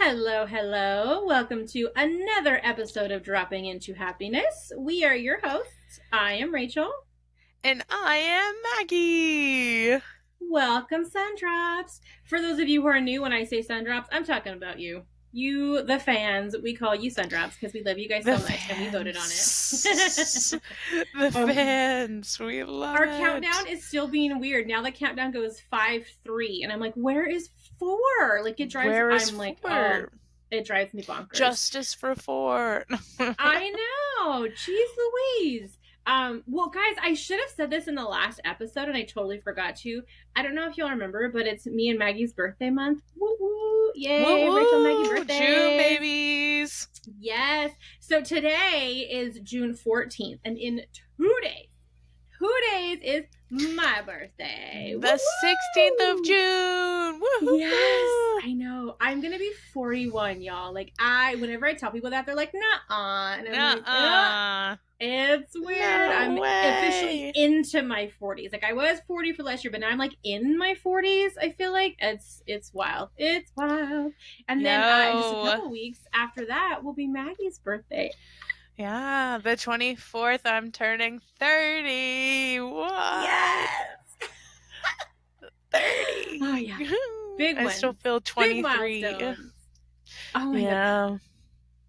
Hello, hello. Welcome to another episode of Dropping Into Happiness. We are your hosts. I am Rachel. And I am Maggie. Welcome, SunDrops. For those of you who are new, when I say SunDrops, I'm talking about you. You, the fans, we call you SunDrops because we love you guys so much and we voted on it. The fans. We love our it. countdown is still being weird. Now the countdown goes 5-3, and I'm like, where is 4? Like, it drives Where is I'm like, 4? oh, it drives me bonkers. Justice for 4. I know. Jeez Louise. Well, guys, I should have said this in the last episode, and I totally forgot to. I don't know if you'll remember, but it's me and Maggie's birthday month. Woo woo! Yay, Woo-woo! Rachel and Maggie birthday. June babies. Yes. So today is June 14th, and in 2 days is my birthday. The 16th of June. Woo-hoo! Yes, I know. I'm gonna be 41, y'all. Like, whenever I tell people that, they're like, "Nuh-uh," and I'm like, "Ugh." It's weird. No I'm way. officially into my 40s. Like, I was 40 for last year, but now I'm like in my 40s. I feel like it's wild. It's wild. And then just a couple weeks after that will be Maggie's birthday. Yeah, the 24th. I'm turning 30. What? Yes. 30. Oh yeah. Big one. I still feel 23. Oh my god.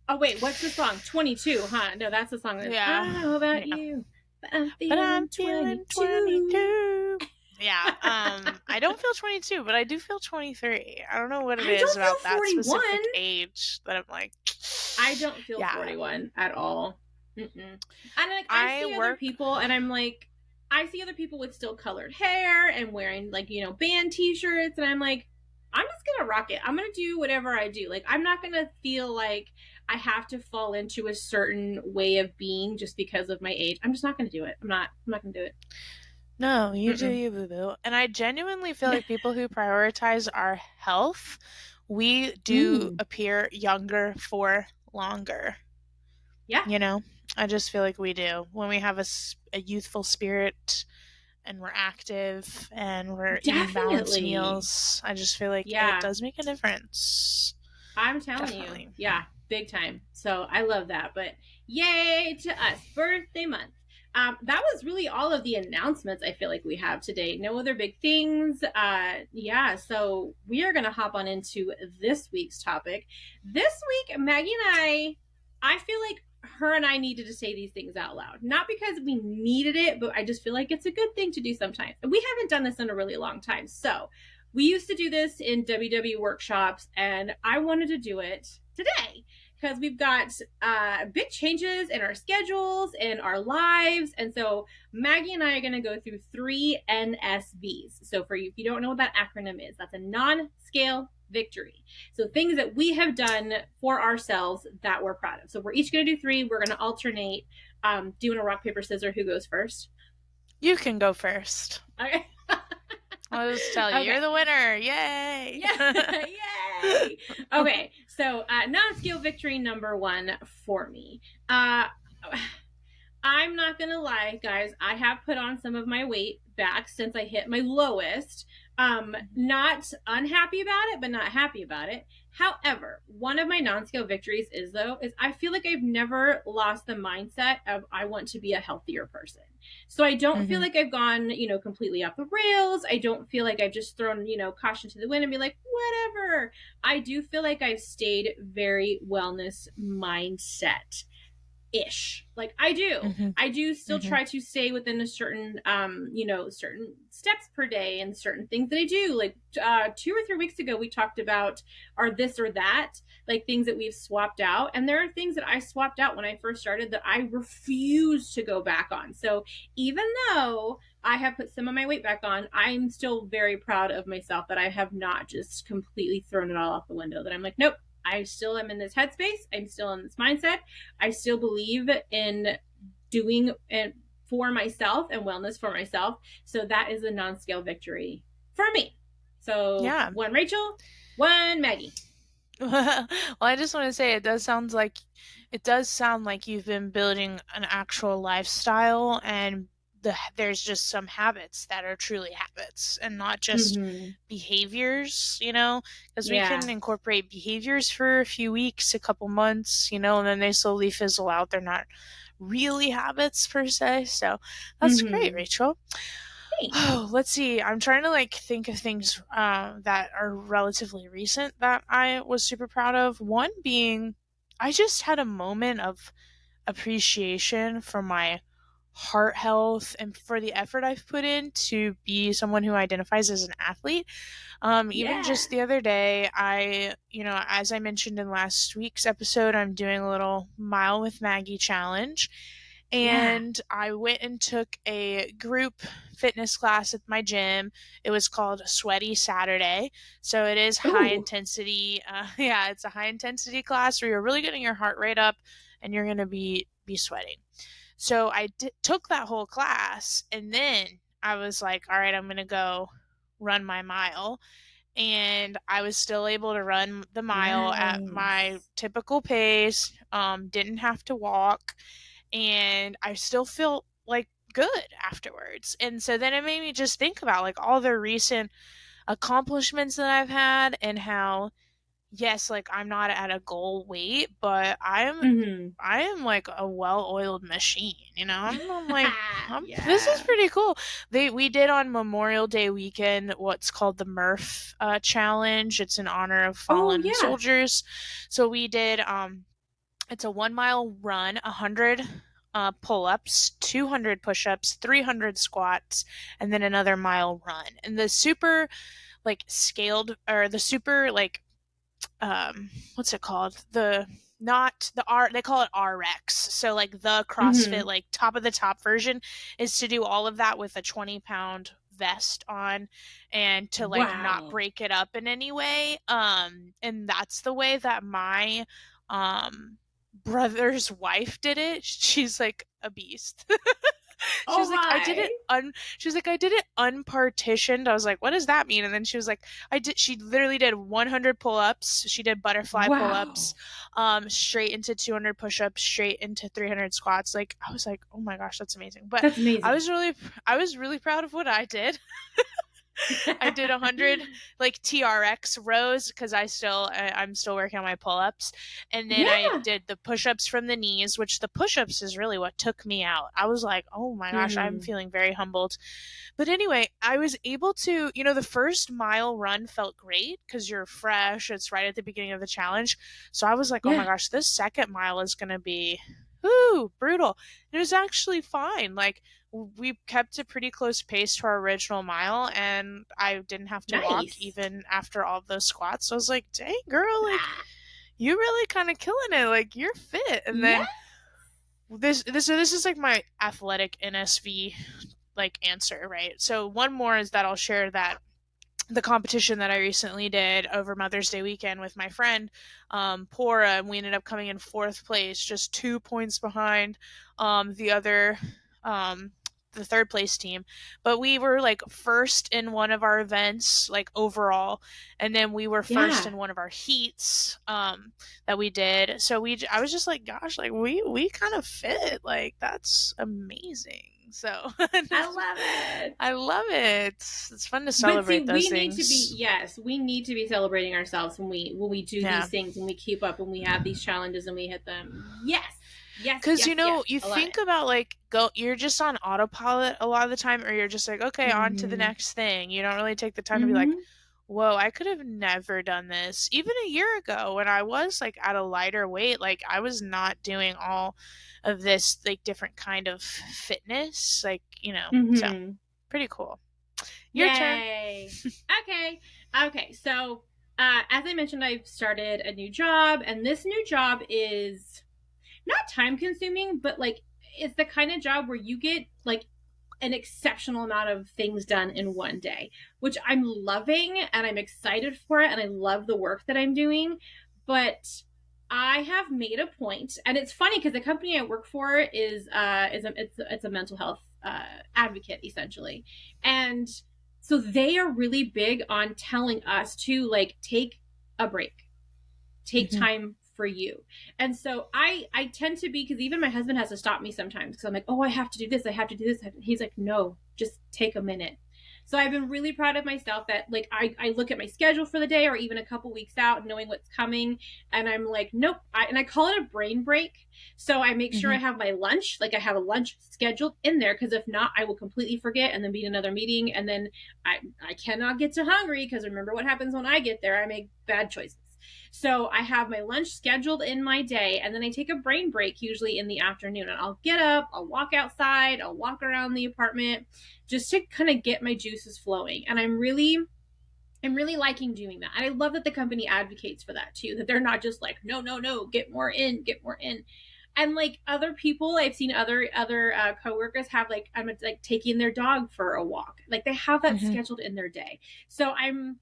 Oh wait, what's the song? 22, huh? No, that's the song. Yeah. I don't know about you, but I'm feeling 22. Yeah. I don't feel 22, but I do feel 23. I don't know what it is about that specific age that I'm like. I don't feel 41 at all. And like I see other people, and I'm like, I see other people with still colored hair and wearing like band T-shirts, and I'm like, I'm just gonna rock it. I'm gonna do whatever I do. Like, I'm not gonna feel like I have to fall into a certain way of being just because of my age. I'm just not gonna do it. I'm not gonna do it. No, you do you, boo-boo. And I genuinely feel like people who prioritize our health, we do appear younger for longer. Yeah. I just feel like we do. When we have a youthful spirit and we're active and we're eating balanced meals, I just feel like it does make a difference. I'm telling you. Yeah, big time. So I love that. But yay to us. Birthday month. That was really all of the announcements I feel like we have today. No other big things. So we are going to hop on into this week's topic. This week, Maggie and I feel like her and I needed to say these things out loud. Not because we needed it, but I just feel like it's a good thing to do sometimes. And we haven't done this in a really long time. So we used to do this in WW workshops, and I wanted to do it today because we've got big changes in our schedules and our lives. And so Maggie and I are going to go through 3 NSVs. So for you, if you don't know what that acronym is, that's a non-scale victory. So things that we have done for ourselves that we're proud of. So we're each going to do 3. We're going to alternate doing a rock, paper, scissors. Who goes first? You can go first. Okay. I'll just tell you, you're the winner. Yay! Yeah. Yay! Okay, so non-scale victory number 1 for me. I'm not gonna lie, guys. I have put on some of my weight back since I hit my lowest. Not unhappy about it, but not happy about it. However, one of my non-scale victories is I feel like I've never lost the mindset of I want to be a healthier person. So I don't feel like I've gone, completely off the rails. I don't feel like I've just thrown, caution to the wind and be like, whatever. I do feel like I've stayed very wellness mindset ish. Like I do still try to stay within a certain certain steps per day and certain things that I do. Like 2 or 3 weeks ago we talked about our this or that, like things that we've swapped out, and there are things that I swapped out when I first started that I refuse to go back on. So even though I have put some of my weight back on, I'm still very proud of myself that I have not just completely thrown it all out the window, that I'm like, nope, I still am in this headspace. I'm still in this mindset. I still believe in doing it for myself and wellness for myself. So that is a non-scale victory for me. So 1 Rachel, 1 Maggie. Well, I just want to say it does sound like you've been building an actual lifestyle and there's just some habits that are truly habits and not just behaviors, because we can incorporate behaviors for a few weeks, a couple months, and then they slowly fizzle out. They're not really habits per se. So that's great, Rachel. Oh, let's see. I'm trying to think of things that are relatively recent that I was super proud of. One being, I just had a moment of appreciation for my heart health and for the effort I've put in to be someone who identifies as an athlete. Even just the other day, as I mentioned in last week's episode, I'm doing a little Mile with Maggie challenge. And I went and took a group fitness class at my gym. It was called Sweaty Saturday. So it is high intensity. It's a high intensity class where you're really getting your heart rate up and you're going to be sweating. So I took that whole class, and then I was like, all right, I'm going to go run my mile. And I was still able to run the mile at my typical pace, didn't have to walk, and I still feel good afterwards. And so then it made me just think about all the recent accomplishments that I've had and how, yes, I'm not at a goal weight, but I am a well-oiled machine, I'm this is pretty cool. We did on Memorial Day weekend what's called the Murph challenge. It's in honor of fallen soldiers. So we did it's a 1 mile run, 100 pull-ups, 200 push-ups, 300 squats, and then another mile run. And the super scaled, or the super what's it called? Not the R, they call it RX. So the CrossFit top of the top version is to do all of that with a 20-pound vest on and to not break it up in any way. And that's the way that my brother's wife did it. She's a beast. She was I did it unpartitioned. I was like, what does that mean? And then she was like, she literally did 100 pull-ups. She did butterfly pull-ups, straight into 200 push-ups, straight into 300 squats. I was like, oh my gosh, that's amazing. But that's amazing. I was really proud of what I did. I did 100 TRX rows because I'm still working on my pull-ups, and then I did the push-ups from the knees, which the push-ups is really what took me out. I was like, oh my gosh, I'm feeling very humbled. But anyway, I was able to, the first mile run felt great because you're fresh. It's right at the beginning of the challenge. So I was like, oh my gosh, this second mile is going to be brutal. It was actually fine. We kept a pretty close pace to our original mile, and I didn't have to walk even after all of those squats. So I was like, dang, girl, you really kind of killing it. You're fit. And then this is my athletic NSV answer, right? So one more is that I'll share that the competition that I recently did over Mother's Day weekend with my friend Pora, and we ended up coming in 4th place, just 2 points behind the 3rd place team. But we were first in one of our events overall, and then we were first in one of our heats that we did. So I was just like, gosh, we kind of fit. That's amazing. So I love it. It's fun to celebrate those things. We need to be celebrating ourselves when we do these things, when we keep up, when we have these challenges and we hit them. Yes. Because you think about you're just on autopilot a lot of the time, or you're just okay, on to the next thing. You don't really take the time to be like, whoa, I could have never done this. Even a year ago when I was at a lighter weight, I was not doing all of this different kind of fitness, so pretty cool. Your turn. Okay, so as I mentioned, I've started a new job, and this new job is not time consuming, but it's the kind of job where you get an exceptional amount of things done in one day, which I'm loving, and I'm excited for it, and I love the work that I'm doing. But I have made a point, and it's funny because the company I work for is a mental health advocate, essentially, and so they are really big on telling us to take a break, take time for you. And so I tend to be, because even my husband has to stop me sometimes, because I'm like, oh, I have to do this, I have to do this. He's like, no, just take a minute. So I've been really proud of myself that, like, I look at my schedule for the day, or even a couple weeks out, knowing what's coming, and I'm like, nope. And I call it a brain break. So I make sure I have my lunch, like I have a lunch scheduled in there, because if not, I will completely forget and then be in another meeting, and then I cannot get too hungry, because remember what happens when I get there, I make bad choices. So I have my lunch scheduled in my day, and then I take a brain break usually in the afternoon, and I'll get up, I'll walk outside, I'll walk around the apartment just to kind of get my juices flowing. And I'm really liking doing that. And I love that the company advocates for that too, that they're not just like, no, get more in. And like other people, I've seen other coworkers have, like, I'm like taking their dog for a walk. Like they have that scheduled in their day. So I'm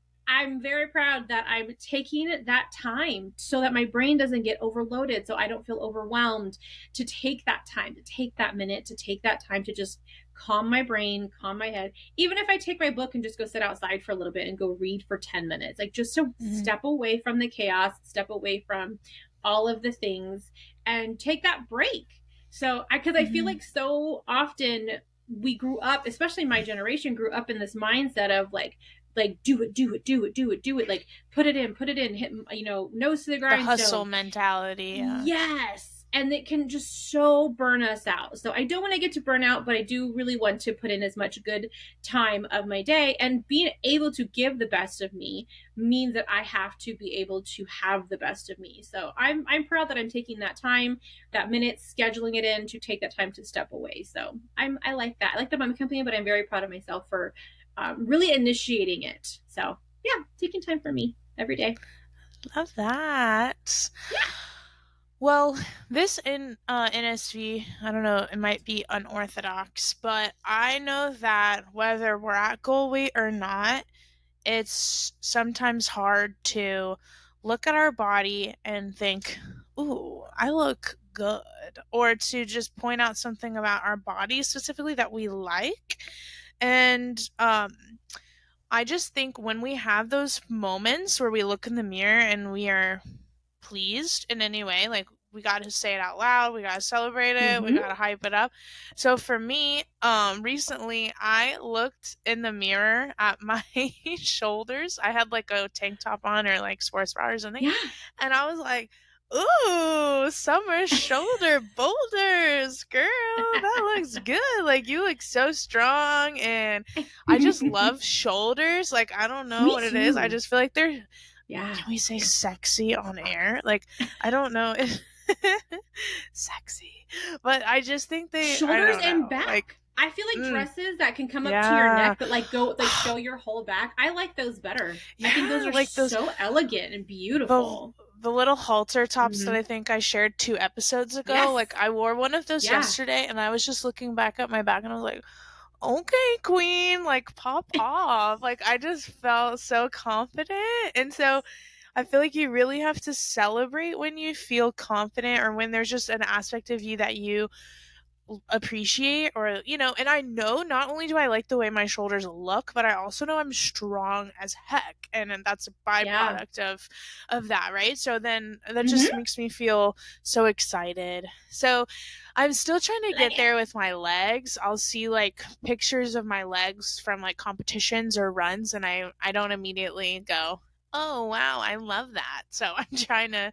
very proud that I'm taking that time so that my brain doesn't get overloaded, so I don't feel overwhelmed, to take that time, to take that minute, to take that time to just calm my brain, calm my head. Even if I take my book and just go sit outside for a little bit and go read for 10 minutes, like just to step away from the chaos, step away from all of the things, and take that break. So because I feel like so often we grew up, especially my generation grew up in this mindset of like do it, like put it in, hit, nose to the grindstone. The hustle mentality. Yeah. Yes. And it can just so burn us out. So I don't want to get to burnout, but I do really want to put in as much good time of my day. And being able to give the best of me means that I have to be able to have the best of me. So I'm proud that I'm taking that time, that minute, scheduling it in to take that time to step away. So I like that. I like that about my company, but I'm very proud of myself for really initiating it. So yeah, taking time for me every day. Love that. Yeah. Well, this in NSV, I don't know, it might be unorthodox, but I know that whether we're at goal weight or not, it's sometimes hard to look at our body and think, ooh, I look good, or to just point out something about our body specifically that we like. And I just think when we have those moments where we look in the mirror and we are pleased in any way, like we got to say it out loud, we got to celebrate it, we got to hype it up. So for me, recently I looked in the mirror at my shoulders. I had like a tank top on, or like sports bra or something. Yeah. And I was like, ooh, summer shoulder boulders, girl, that looks good. Like you look so strong, and I just love shoulders. Like I don't know what it is. I just feel like they're, can we say sexy on air? Like I don't know if sexy, but I just think they shoulders and back. Like, I feel like dresses that can come up to your neck, but like go like show your whole back. I like those better. I think those are like so elegant and beautiful. The little halter tops that I think I shared 2 episodes ago. Yes. Like I wore one of those yesterday, and I was just looking back at my back, and I was like, okay, queen, like pop off. Like I just felt so confident. And so I feel like you really have to celebrate when you feel confident, or when there's just an aspect of you that you appreciate, or and I know not only do I like the way my shoulders look, but I also know I'm strong as heck, and that's a byproduct of that, right? So then that just makes me feel so excited. So I'm still trying to get there with my legs. I'll see like pictures of my legs from like competitions or runs, and I don't immediately go, oh wow, I love that. So I'm trying to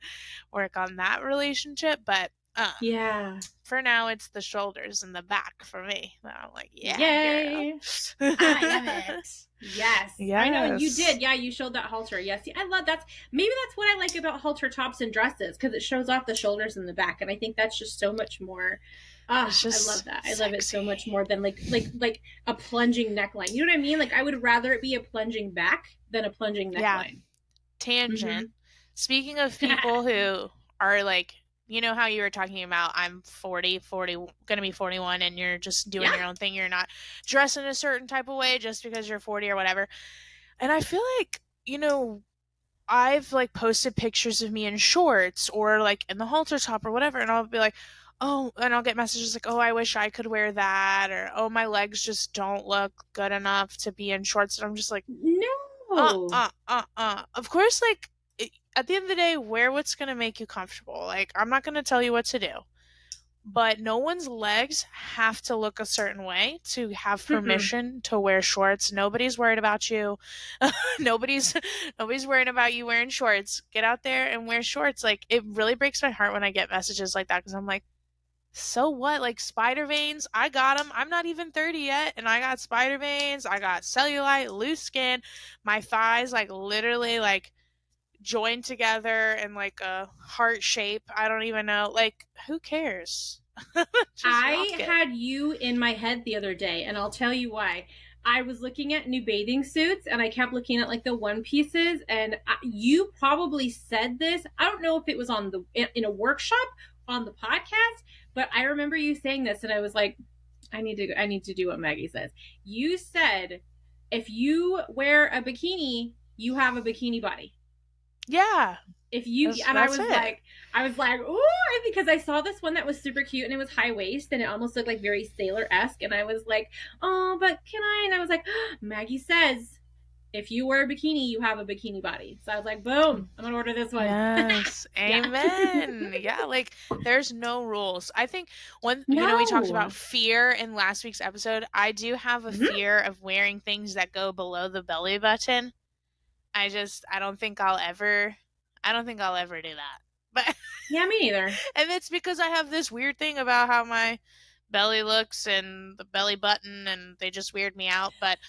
work on that relationship, but for now it's the shoulders and the back for me. I'm like, yay, girl. I love it. Yes, I know you did. Yeah, you showed that halter. Yes, I love that. Maybe that's what I like about halter tops and dresses, because it shows off the shoulders and the back, and I think that's just so much more. I love that. I love it so much more than like a plunging neckline. You know what I mean? Like I would rather it be a plunging back than a plunging neckline. Tangent. Speaking of people who are like, you know how you were talking about, I'm 40, gonna be 41, and you're just doing your own thing. You're not dressing a certain type of way just because you're 40 or whatever. And I feel like, I've like posted pictures of me in shorts or like in the halter top or whatever, and I'll be like, oh, and I'll get messages like, oh, I wish I could wear that, or oh, my legs just don't look good enough to be in shorts. And I'm just like, no. Of course, like, at the end of the day, wear what's going to make you comfortable. Like, I'm not going to tell you what to do, but no one's legs have to look a certain way to have permission to wear shorts. Nobody's worried about you. nobody's worried about you wearing shorts. Get out there and wear shorts. Like, it really breaks my heart when I get messages like that, because I'm like, so what? Like, spider veins, I got them. I'm not even 30 yet, and I got spider veins. I got cellulite, loose skin. My thighs, like, literally, like, joined together in like a heart shape. I don't even know. Like, who cares? I had you in my head the other day, and I'll tell you why. I was looking at new bathing suits, and I kept looking at like the one pieces, and you probably said this. I don't know if it was in a workshop on the podcast, but I remember you saying this, and I was like, I need to do what Maggie says. You said, if you wear a bikini, you have a bikini body. Yeah. If you and I was like, ooh, because I saw this one that was super cute and it was high waist and it almost looked like very sailor-esque, and I was like, oh, but can I? And I was like, Maggie says, if you wear a bikini, you have a bikini body. So I was like, boom, I'm gonna order this one. Yes. Amen. Yeah, like, there's no rules. I think you know, we talked about fear in last week's episode. I do have a fear of wearing things that go below the belly button. I don't think I'll ever do that. But yeah, me neither. And it's because I have this weird thing about how my belly looks and the belly button, and they just weird me out. But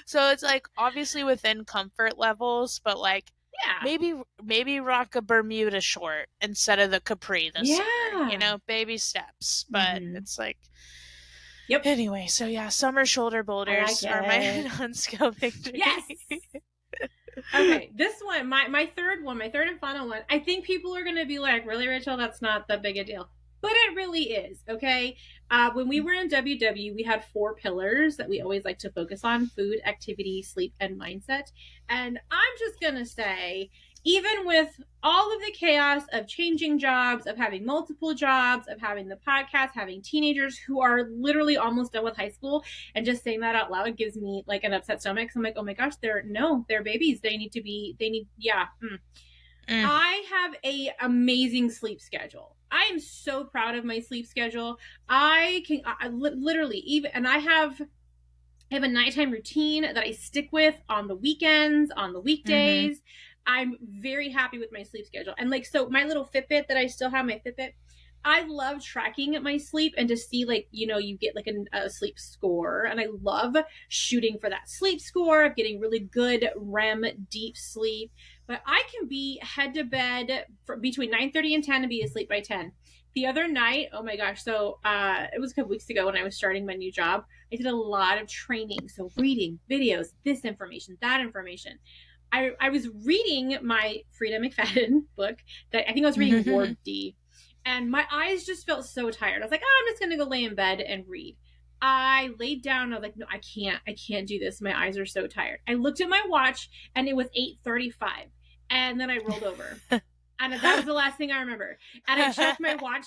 so it's like obviously within comfort levels, but like, yeah, maybe rock a Bermuda short instead of the capri this summer. You know, baby steps. But it's like, yep. Anyway, so yeah, summer shoulder boulders are my non-skill victory. Yes. Okay, this one, my third and final one. I think people are going to be like, really, Rachel? That's not that big a deal. But it really is, okay? When we were in WW, we had 4 pillars that we always like to focus on: food, activity, sleep, and mindset. And I'm just going to say, even with all of the chaos of changing jobs, of having multiple jobs, of having the podcast, having teenagers who are literally almost done with high school, and just saying that out loud gives me like an upset stomach. So I'm like, oh my gosh, they're babies. I have a amazing sleep schedule. I am so proud of my sleep schedule. I literally and I have a nighttime routine that I stick with on the weekends, on the weekdays. I'm very happy with my sleep schedule. And like, so my little Fitbit that I still have, my Fitbit, I love tracking my sleep and to see, like, you know, you get like a sleep score. And I love shooting for that sleep score of getting really good REM deep sleep. But I can be head to bed between 9:30 and 10 and be asleep by 10. The other night, oh my gosh, so it was a couple weeks ago when I was starting my new job. I did a lot of training. So reading videos, this information, that information. I was reading my Frida McFadden book that I think I was reading Ward D. And my eyes just felt so tired. I was like, I'm just going to go lay in bed and read. I laid down. I was like, no, I can't do this. My eyes are so tired. I looked at my watch and it was 8:35. And then I rolled over. And that was the last thing I remember. And I checked my watch.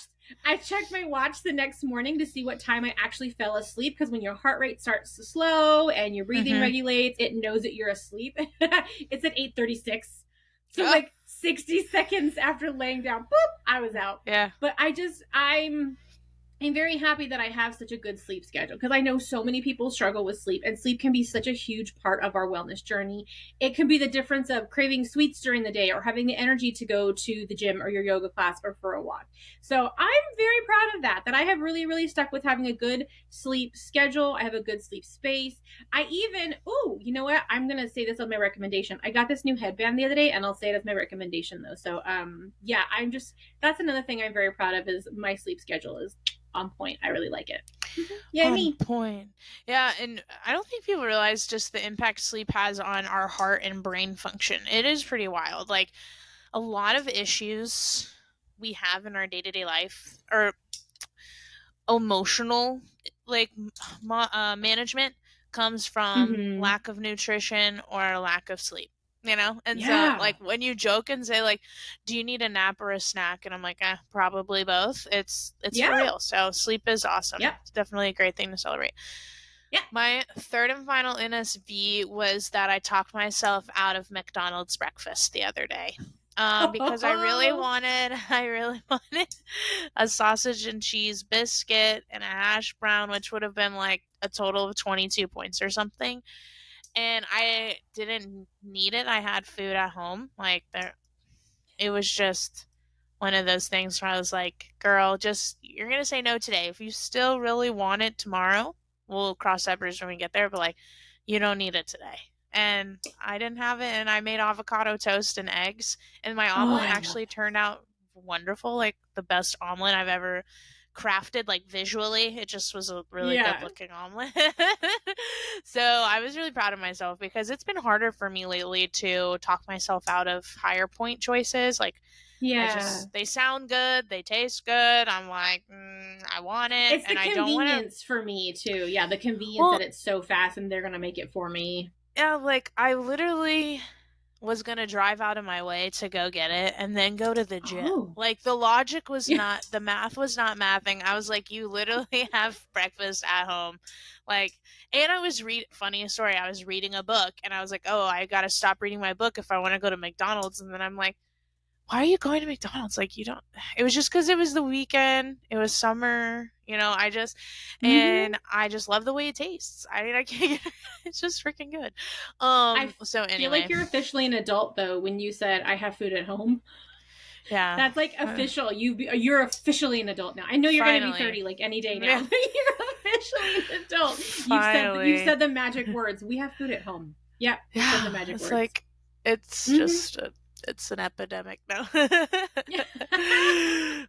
The next morning to see what time I actually fell asleep. Because when your heart rate starts to slow and your breathing regulates, it knows that you're asleep. It's at 8:36. So like 60 seconds after laying down, boop, I was out. Yeah. But I'm very happy that I have such a good sleep schedule, because I know so many people struggle with sleep, and sleep can be such a huge part of our wellness journey. It can be the difference of craving sweets during the day or having the energy to go to the gym or your yoga class or for a walk. So I'm very proud of that I have really, really stuck with having a good sleep schedule. I have a good sleep space. You know what? I'm going to say this as my recommendation. I got this new headband the other day, and I'll say it as my recommendation though. So yeah, that's another thing I'm very proud of, is my sleep schedule is on point. I really like it. Yeah, on point. Yeah, and I don't think people realize just the impact sleep has on our heart and brain function. It is pretty wild. Like, a lot of issues we have in our day-to-day life are emotional, like management comes from lack of nutrition or lack of sleep. You know? And so, like, when you joke and say, like, do you need a nap or a snack? And I'm like, probably both. It's for real. So sleep is awesome. It's definitely a great thing to celebrate. Yeah. My third and final NSV was that I talked myself out of McDonald's breakfast the other day. Because I really wanted a sausage and cheese biscuit and a hash brown, which would have been like a total of 22 points or something. And I didn't need it. I had food at home. Like it was just one of those things where I was like, girl, you're going to say no today. If you still really want it tomorrow, we'll cross that bridge when we get there. But like, you don't need it today. And I didn't have it. And I made avocado toast and eggs. And my omelet actually turned out wonderful. Like the best omelet I've ever crafted, like visually. It just was a really good looking omelet. So I was really proud of myself because it's been harder for me lately to talk myself out of higher point choices. Like, they sound good, they taste good. I'm like, I want it. It's the convenience for me too. Yeah, the convenience that it's so fast and they're gonna make it for me. Yeah, like I literally was gonna drive out of my way to go get it and then go to the gym. Like the logic was not, the math was not mathing. I was like, you literally have breakfast at home. Like, and I was funniest story, I was reading a book and I was like, oh, I gotta stop reading my book if I want to go to McDonald's. And then I'm like, why are you going to McDonald's? Like, you don't, it was just because it was the weekend. It was summer, and I just love the way it tastes. I mean, I can't get it's just freaking good. So anyway. I feel like you're officially an adult though, when you said I have food at home. Yeah. That's like official. You're officially an adult now. I know you're going to be 30 like any day now. Yeah. You're officially an adult. You said the magic words. We have food at home. Yeah. You said the magic words. Like, it's just it's an epidemic now. Me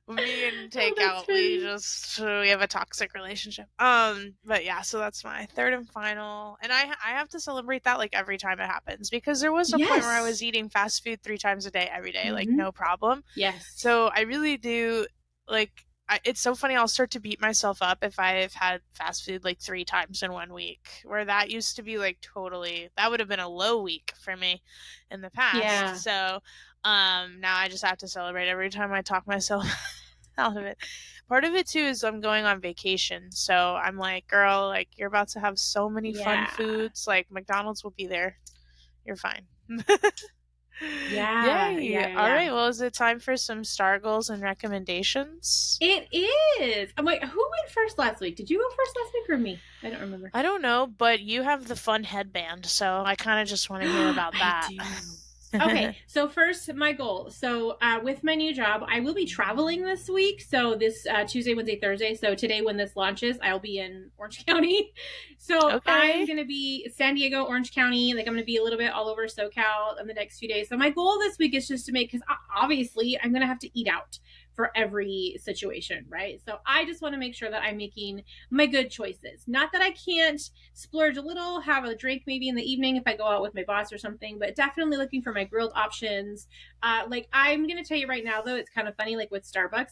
and takeout, we have a toxic relationship. But yeah, so that's my third and final, and I have to celebrate that like every time it happens, because there was a point where I was eating fast food 3 times a day every day, like no problem. Yes. So I really do like. It's so funny. I'll start to beat myself up if I've had fast food like 3 times in 1 week, where that used to be like that would have been a low week for me in the past. Yeah. So now I just have to celebrate every time I talk myself out of it. Part of it too is I'm going on vacation. So I'm like, girl, like you're about to have so many fun foods. Like McDonald's will be there. You're fine. Yeah. All right. Well, is it time for some star goals and recommendations? It is. I'm like, who went first last week? Did you go first last week or me? I don't remember. I don't know, but you have the fun headband, so I kind of just want to hear about that. Okay, so first, my goal. So with my new job, I will be traveling this week. So this Tuesday, Wednesday, Thursday. So today when this launches, I'll be in Orange County. So I'm going to be San Diego, Orange County. Like I'm going to be a little bit all over SoCal in the next few days. So my goal this week is just to make, because obviously I'm going to have to eat out for every situation, right? So I just want to make sure that I'm making my good choices. Not that I can't splurge a little, have a drink maybe in the evening if I go out with my boss or something, but definitely looking for my grilled options. Like I'm going to tell you right now, though, it's kind of funny, like with Starbucks,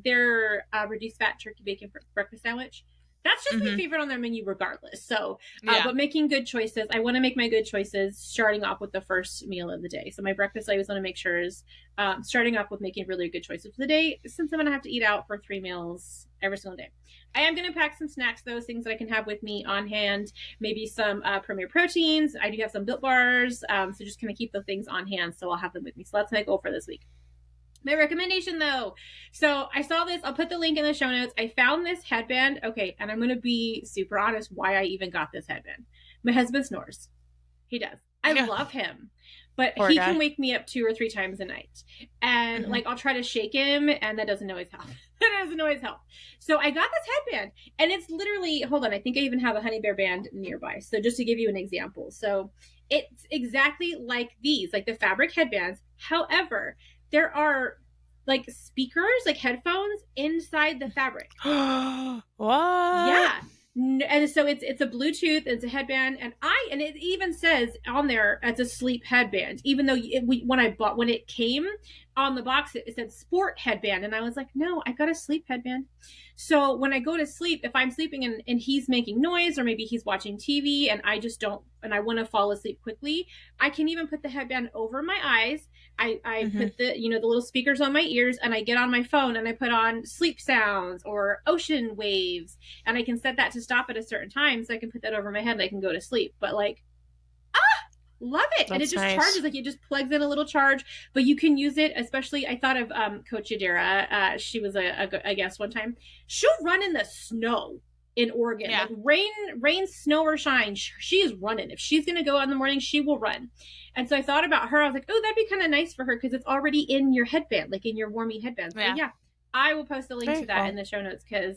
their reduced fat turkey bacon breakfast sandwich, that's just my favorite on their menu regardless. So, but making good choices. I want to make my good choices starting off with the first meal of the day. So my breakfast, I always want to make sure is starting off with making really good choices for the day, since I'm going to have to eat out for 3 meals every single day. I am going to pack some snacks, those things that I can have with me on hand, maybe some Premier Proteins. I do have some Built Bars. So just kind of keep the things on hand. So I'll have them with me. So that's my goal for this week. My recommendation though. So I saw this, I'll put the link in the show notes. I found this headband. Okay. And I'm going to be super honest why I even got this headband. My husband snores. He does. I love him, but he can wake me up 2 or 3 times a night. And like, I'll try to shake him and that doesn't always help. So I got this headband and it's literally, hold on. I think I even have a honey bear band nearby. So just to give you an example. So it's exactly like these, like the fabric headbands. However, there are like speakers, like headphones inside the fabric. What? Yeah. And so it's a Bluetooth, it's a headband, and it even says on there it's a sleep headband. Even though when it came, on the box it said sport headband, and I was like, no, I got a sleep headband. So when I go to sleep, if I'm sleeping and he's making noise, or maybe he's watching TV and I just don't, and I want to fall asleep quickly, I can even put the headband over my eyes. I put the, the little speakers on my ears, and I get on my phone and I put on sleep sounds or ocean waves, and I can set that to stop at a certain time, so I can put that over my head and I can go to sleep. But like, love it. That's and it just nice. Charges, like it just plugs in a little charge, but you can use it, especially I thought of Coach Yadira. She was a guest one time. She'll run in the snow in Oregon. Yeah. Like rain, snow, or shine, she is running. If she's gonna go out in the morning, she will run. And so I thought about her. I was like, oh, that'd be kind of nice for her, because it's already in your headband, like in your warming headband. So yeah, I will post a link to that in the show notes, because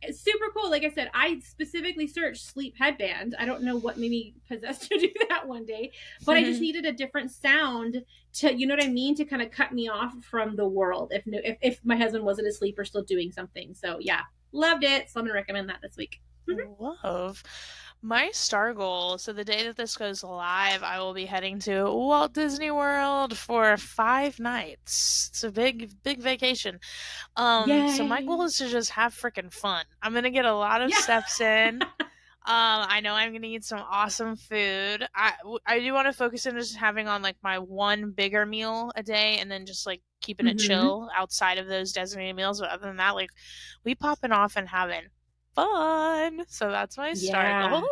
it's super cool. Like I said, I specifically searched sleep headband. I don't know what made me possessed to do that one day, but I just needed a different sound to, you know what I mean, to kind of cut me off from the world if my husband wasn't asleep or still doing something. So yeah, loved it. So I'm gonna recommend that this week. Love. My star goal, so the day that this goes live, I will be heading to Walt Disney World for 5 nights. It's a big vacation. So my goal is to just have freaking fun. I'm going to get a lot of steps in. I know I'm going to eat some awesome food. I do want to focus on just having on like my one bigger meal a day, and then just like keeping it chill outside of those designated meals. But other than that, like we popping off and having fun. So that's my star goal.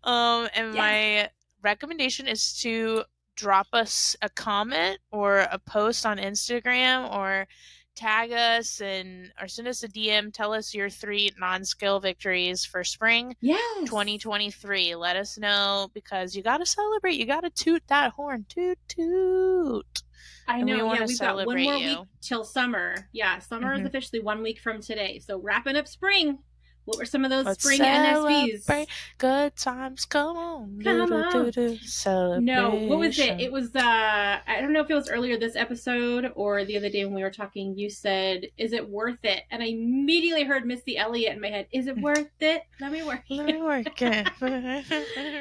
And my recommendation is to drop us a comment or a post on Instagram, or tag us or send us a DM. Tell us your 3 non-skill victories for spring 2023. Let us know, because you got to celebrate. You got to toot that horn. Toot toot. I know. We've got one more week till summer. Yeah, summer is officially 1 week from today. So wrapping up spring. What were some of those spring NSVs? Good times, come on. Celebration. No, what was it? It was, I don't know if it was earlier this episode or the other day when we were talking, you said, is it worth it? And I immediately heard Missy Elliott in my head. Is it worth it? Let me work it.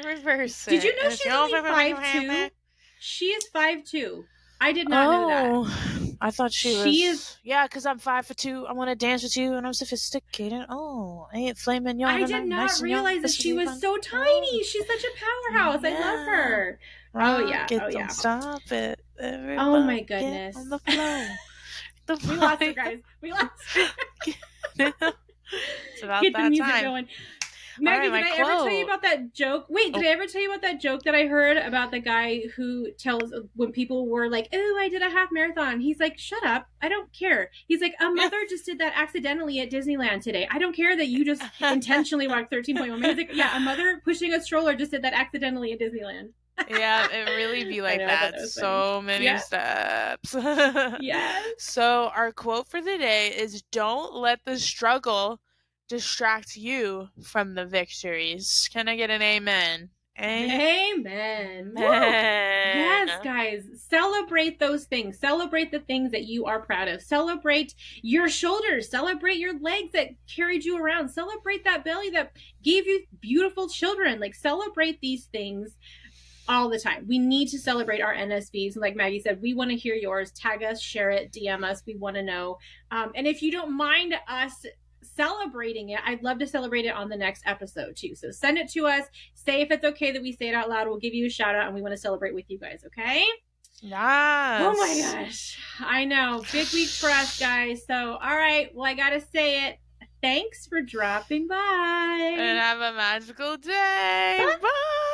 Reverse it. Did you know she's only 5'2"? She is 5'2". I did not know that. I thought she was. Yeah, because I'm 5'2". I want to dance with you, and I'm sophisticated. Oh, I ain't flaming young. I did not realize that she was so tiny. She's such a powerhouse. I love her. Don't stop it. Everybody, oh my goodness. On the floor. We lost her, guys. We lost her. It's about Get that the music time. going. Maggie, did I ever tell you about that joke? Wait, did I ever tell you about that joke that I heard about the guy who tells when people were like, oh, I did a half marathon. He's like, shut up. I don't care. He's like, a mother just did that accidentally at Disneyland today. I don't care that you just intentionally walked 13.1 minutes. Like, yeah, a mother pushing a stroller just did that accidentally at Disneyland. Yeah, it really be like that. So many steps. So our quote for the day is, don't let the struggle distract you from the victories. Can I get an amen? Amen. Yes, guys. Celebrate those things. Celebrate the things that you are proud of. Celebrate your shoulders. Celebrate your legs that carried you around. Celebrate that belly that gave you beautiful children. Like, celebrate these things all the time. We need to celebrate our NSVs. And like Maggie said, we want to hear yours. Tag us, share it, DM us. We want to know. And if you don't mind us celebrating it, I'd love to celebrate it on the next episode too. So send it to us. Say if it's okay that we say it out loud. We'll give you a shout out, and we want to celebrate with you guys. Okay? Yes. Oh my gosh. I know. Big week for us, guys. So, all right. Well, I got to say it. Thanks for dropping by. And have a magical day. Bye.